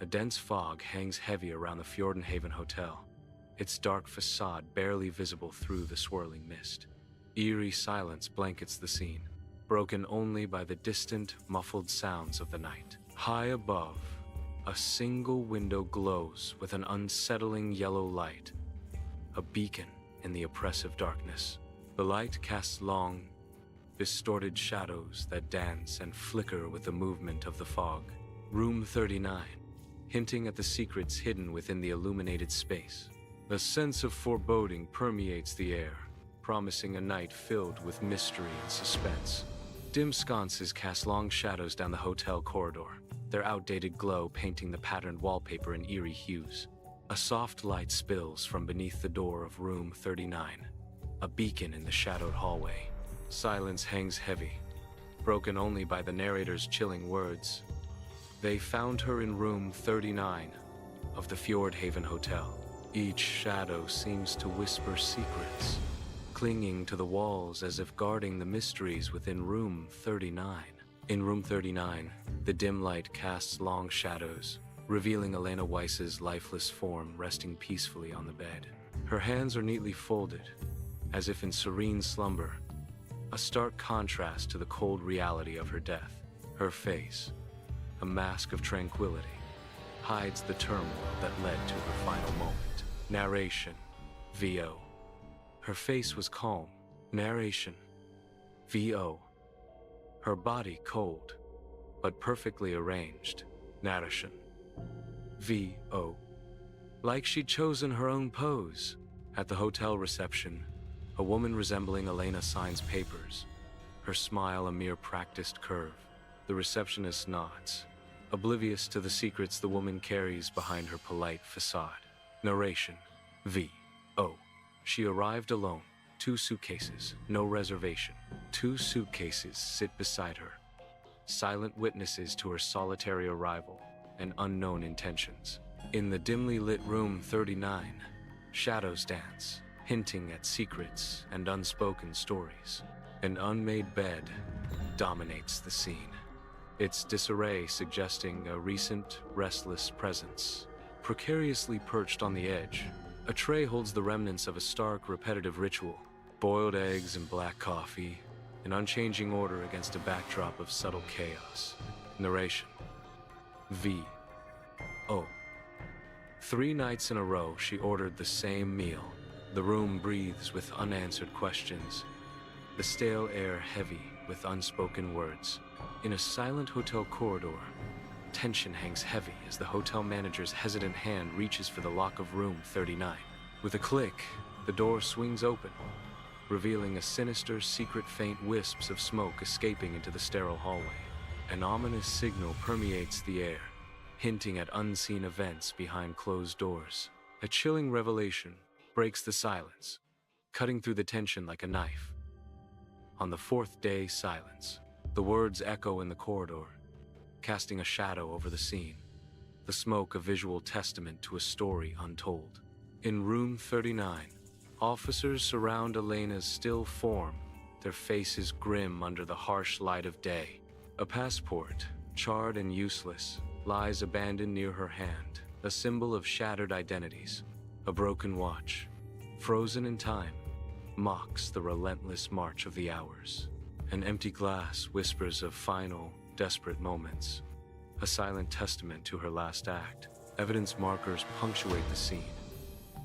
A dense fog hangs heavy around the Fjordenhaven Hotel, its dark facade barely visible through the swirling mist. Eerie silence blankets the scene, broken only by the distant, muffled sounds of the night. High above, a single window glows with an unsettling yellow light, a beacon in the oppressive darkness. The light casts long, distorted shadows that dance and flicker with the movement of the fog. Room 39, hinting at the secrets hidden within the illuminated space. A sense of foreboding permeates the air, promising a night filled with mystery and suspense. Dim sconces cast long shadows down the hotel corridor, their outdated glow painting the patterned wallpaper in eerie hues. A soft light spills from beneath the door of room 39, a beacon in the shadowed hallway. Silence hangs heavy, broken only by the narrator's chilling words. They found her in room 39 of the Fjordhaven Hotel. Each shadow seems to whisper secrets, clinging to the walls as if guarding the mysteries within room 39. In room 39, the dim light casts long shadows, revealing Elena Weiss's lifeless form resting peacefully on the bed. Her hands are neatly folded, as if in serene slumber, a stark contrast to the cold reality of her death. Her face, a mask of tranquility, hides the turmoil that led to her final moment. Narration, VO. Her face was calm. Narration, VO. Her body cold, but perfectly arranged. Narration, VO. Like she'd chosen her own pose. At the hotel reception, a woman resembling Elena signs papers, her smile a mere practiced curve. The receptionist nods, oblivious to the secrets the woman carries behind her polite facade. Narration, VO. She arrived alone. 2 suitcases, no reservation. 2 suitcases sit beside her, silent witnesses to her solitary arrival and unknown intentions. In the dimly lit room 39, shadows dance, hinting at secrets and unspoken stories. An unmade bed dominates the scene, its disarray suggesting a recent, restless presence. Precariously perched on the edge, a tray holds the remnants of a stark, repetitive ritual. Boiled eggs and black coffee, in unchanging order against a backdrop of subtle chaos. Narration, VO. 3 nights in a row, she ordered the same meal. The room breathes with unanswered questions, the stale air heavy with unspoken words. In a silent hotel corridor, tension hangs heavy as the hotel manager's hesitant hand reaches for the lock of room 39. With a click, the door swings open, revealing a sinister, secret faint wisps of smoke escaping into the sterile hallway. An ominous signal permeates the air, hinting at unseen events behind closed doors. A chilling revelation breaks the silence, cutting through the tension like a knife. On the 4th day, silence. The words echo in the corridor, casting a shadow over the scene, the smoke a visual testament to a story untold. In room 39, officers surround Elena's still form, their faces grim under the harsh light of day. A passport, charred and useless, lies abandoned near her hand, a symbol of shattered identities. A broken watch, frozen in time, mocks the relentless march of the hours. An empty glass whispers of final, desperate moments, a silent testament to her last act. Evidence markers punctuate the scene,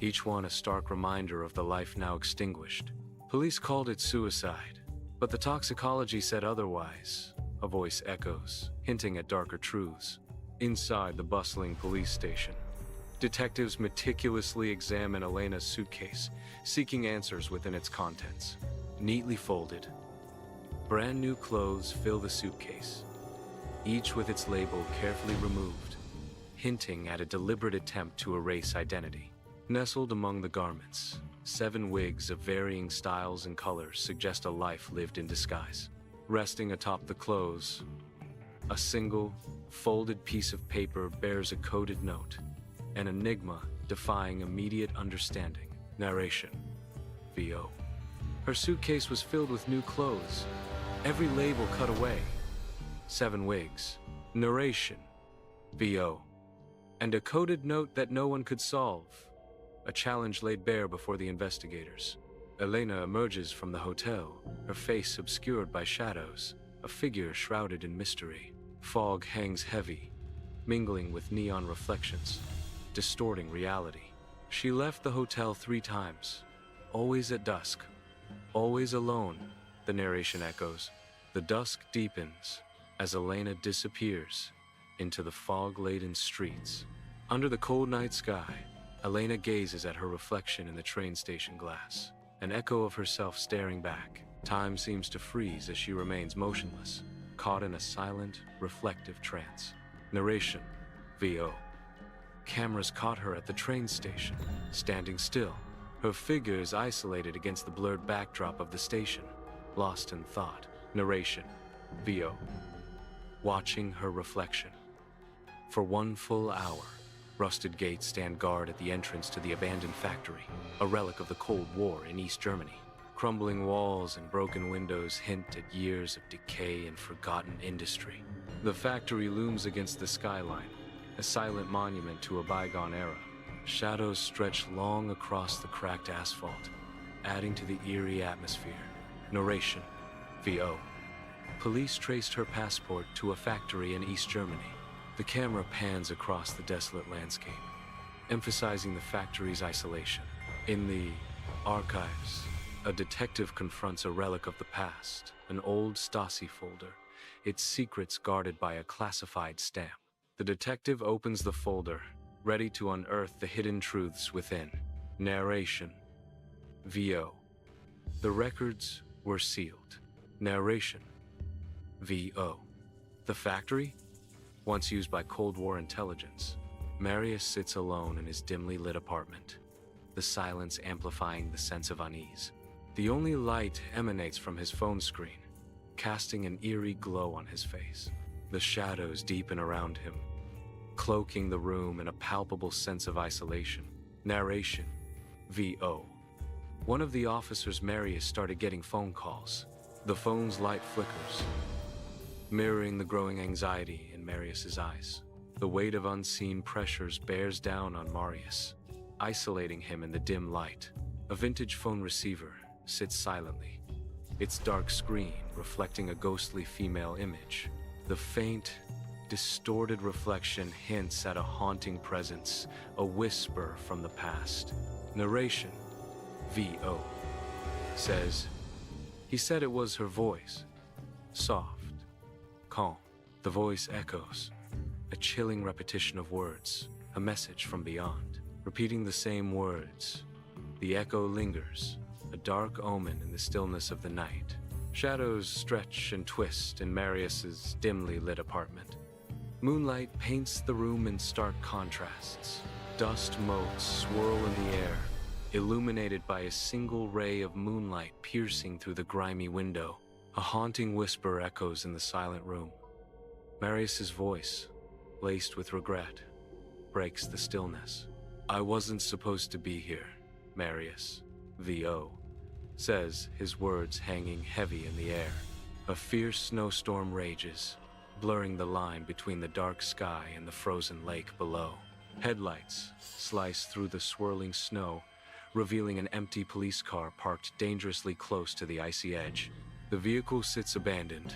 each one a stark reminder of the life now extinguished. Police called it suicide, but the toxicology said otherwise. A voice echoes, hinting at darker truths. Inside the bustling police station, detectives meticulously examine Elena's suitcase, seeking answers within its contents. Neatly folded, brand new clothes fill the suitcase, each with its label carefully removed, hinting at a deliberate attempt to erase identity. Nestled among the garments, 7 wigs of varying styles and colors suggest a life lived in disguise. Resting atop the clothes, a single, folded piece of paper bears a coded note, an enigma defying immediate understanding. Narration, VO. Her suitcase was filled with new clothes, every label cut away. 7 wigs. Narration, VO. and a coded note that no one could solve. A challenge laid bare before the investigators. Elena emerges from the hotel, her face obscured by shadows, a figure shrouded in mystery. Fog hangs heavy, mingling with neon reflections, distorting reality. She left the hotel 3 times, always at dusk, always alone, the narration echoes. The dusk deepens as Elena disappears into the fog-laden streets. Under the cold night sky, Elena gazes at her reflection in the train station glass, an echo of herself staring back. Time seems to freeze as she remains motionless, caught in a silent, reflective trance. Narration, VO. Cameras caught her at the train station, standing still. Her figure is isolated against the blurred backdrop of the station, lost in thought. Narration, VO. Watching her reflection. For 1 full hour, rusted gates stand guard at the entrance to the abandoned factory, a relic of the Cold War in East Germany. Crumbling walls and broken windows hint at years of decay and forgotten industry. The factory looms against the skyline, a silent monument to a bygone era. Shadows stretch long across the cracked asphalt, adding to the eerie atmosphere. Narration, VO. Police traced her passport to a factory in East Germany. The camera pans across the desolate landscape, emphasizing the factory's isolation. In the archives, a detective confronts a relic of the past, an old Stasi folder, its secrets guarded by a classified stamp. The detective opens the folder, ready to unearth the hidden truths within. Narration, VO. The records were sealed. Narration, VO. The factory? Once used by Cold War intelligence. Marius sits alone in his dimly lit apartment, the silence amplifying the sense of unease. The only light emanates from his phone screen, casting an eerie glow on his face. The shadows deepen around him, cloaking the room in a palpable sense of isolation. Narration, VO. One of the officers Marius started getting phone calls. The phone's light flickers, mirroring the growing anxiety in Marius's eyes. The weight of unseen pressures bears down on Marius, isolating him in the dim light. A vintage phone receiver sits silently, its dark screen reflecting a ghostly female image. The faint, distorted reflection hints at a haunting presence, a whisper from the past. Narration, VO. Says, he said it was her voice. Soft, calm. The voice echoes, a chilling repetition of words, a message from beyond. Repeating the same words, the echo lingers, a dark omen in the stillness of the night. Shadows stretch and twist in Marius's dimly lit apartment. Moonlight paints the room in stark contrasts. Dust motes swirl in the air, illuminated by a single ray of moonlight piercing through the grimy window. A haunting whisper echoes in the silent room. Marius's voice, laced with regret, breaks the stillness. I wasn't supposed to be here, Marius, VO, says, his words hanging heavy in the air. A fierce snowstorm rages, blurring the line between the dark sky and the frozen lake below. Headlights slice through the swirling snow, revealing an empty police car parked dangerously close to the icy edge. The vehicle sits abandoned,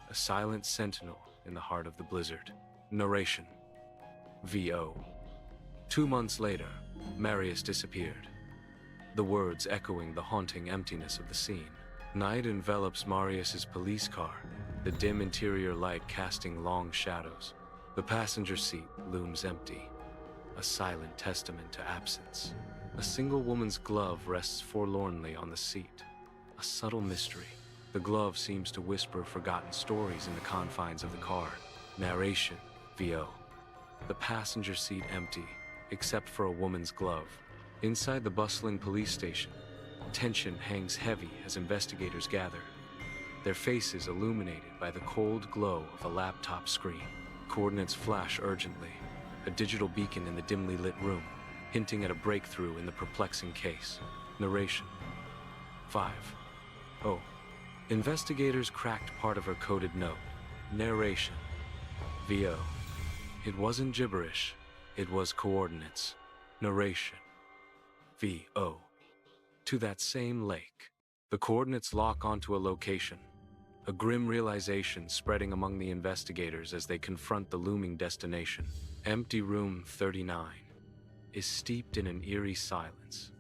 a silent sentinel in the heart of the blizzard. Narration, VO. 2 months later, Marius disappeared, the words echoing the haunting emptiness of the scene. Night envelops Marius's police car, the dim interior light casting long shadows. The passenger seat looms empty, a silent testament to absence. A single woman's glove rests forlornly on the seat, a subtle mystery. The glove seems to whisper forgotten stories in the confines of the car. Narration, VO. The passenger seat empty, except for a woman's glove. Inside the bustling police station, tension hangs heavy as investigators gather, their faces illuminated by the cold glow of a laptop screen. Coordinates flash urgently, a digital beacon in the dimly lit room, hinting at a breakthrough in the perplexing case. Narration, 5. Oh. Investigators cracked part of her coded note. Narration, VO. It wasn't gibberish, It was coordinates. Narration. VO. To that same lake. The coordinates lock onto a location. A grim realization spreading among the investigators as they confront the looming destination. Empty room 39 is steeped in an eerie silence,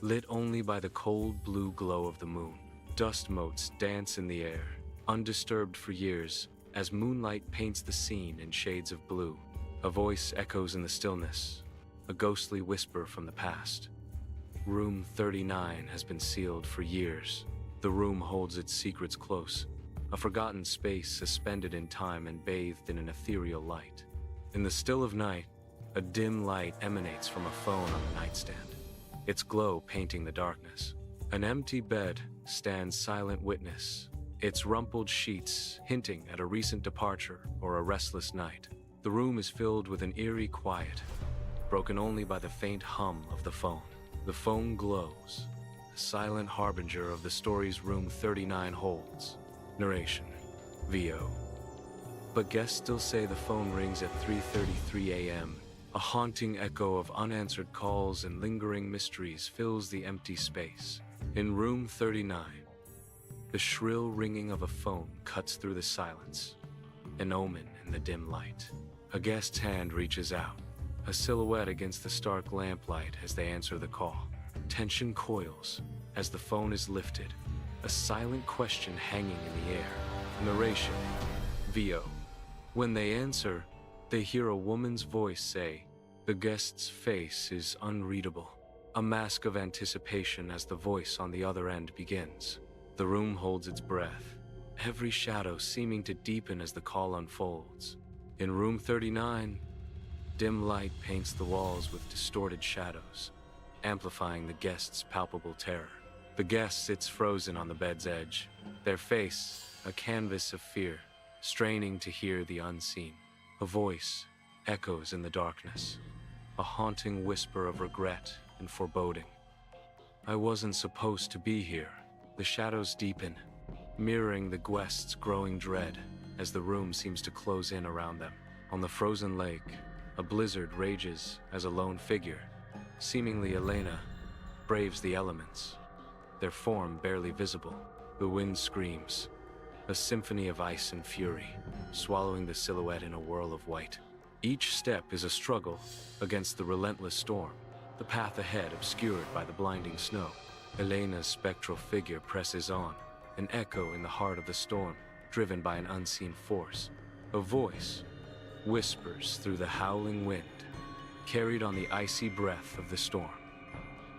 lit only by the cold blue glow of the moon. Dust motes dance in the air, undisturbed for years, as moonlight paints the scene in shades of blue. A voice echoes in the stillness, a ghostly whisper from the past. Room 39 has been sealed for years. The room holds its secrets close, a forgotten space suspended in time and bathed in an ethereal light. In the still of night, a dim light emanates from a phone on the nightstand, its glow painting the darkness. An empty bed stands silent witness, its rumpled sheets hinting at a recent departure or a restless night. The room is filled with an eerie quiet, broken only by the faint hum of the phone. The phone glows, a silent harbinger of the stories Room 39 holds. Narration. VO. But guests still say the phone rings at 3:33 a.m. A haunting echo of unanswered calls and lingering mysteries fills the empty space. In Room 39, the shrill ringing of a phone cuts through the silence, an omen in the dim light. A guest's hand reaches out, a silhouette against the stark lamplight as they answer the call. Tension coils as the phone is lifted, a silent question hanging in the air. Narration. VO. When they answer, they hear a woman's voice say, "The guest's face is unreadable." A mask of anticipation as the voice on the other end begins. The room holds its breath, every shadow seeming to deepen as the call unfolds. In Room 39, dim light paints the walls with distorted shadows, amplifying the guest's palpable terror. The guest sits frozen on the bed's edge, their face a canvas of fear, straining to hear the unseen. A voice echoes in the darkness, a haunting whisper of regret and foreboding. "I wasn't supposed to be here." The shadows deepen, mirroring the guest's growing dread as the room seems to close in around them. On the frozen lake, a blizzard rages as a lone figure, seemingly Elena, braves the elements, their form barely visible. The wind screams, a symphony of ice and fury, swallowing the silhouette in a whirl of white. Each step is a struggle against the relentless storm, the path ahead obscured by the blinding snow. Elena's spectral figure presses on, an echo in the heart of the storm, driven by an unseen force. A voice whispers through the howling wind, carried on the icy breath of the storm.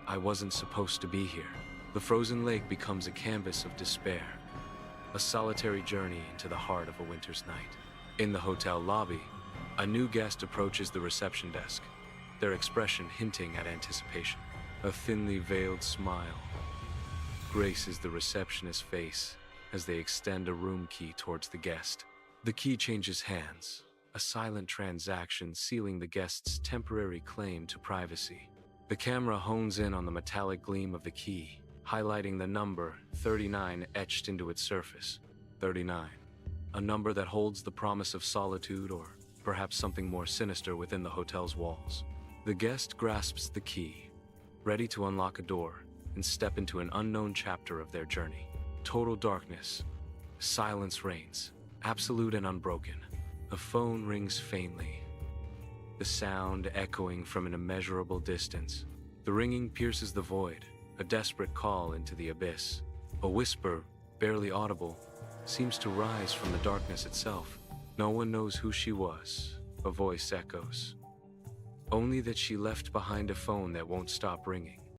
"I wasn't supposed to be here." The frozen lake becomes a canvas of despair, a solitary journey into the heart of a winter's night. In the hotel lobby, a new guest approaches the reception desk, their expression hinting at anticipation. A thinly veiled smile graces the receptionist's face as they extend a room key towards the guest. The key changes hands, a silent transaction sealing the guest's temporary claim to privacy. The camera hones in on the metallic gleam of the key, highlighting the number 39 etched into its surface. 39, a number that holds the promise of solitude or perhaps something more sinister within the hotel's walls. The guest grasps the key, ready to unlock a door and step into an unknown chapter of their journey. Total darkness. Silence reigns, absolute and unbroken. A phone rings faintly, the sound echoing from an immeasurable distance. The ringing pierces the void, a desperate call into the abyss. A whisper, barely audible, seems to rise from the darkness itself. No one knows who she was, a voice echoes. Only that she left behind a phone that won't stop ringing.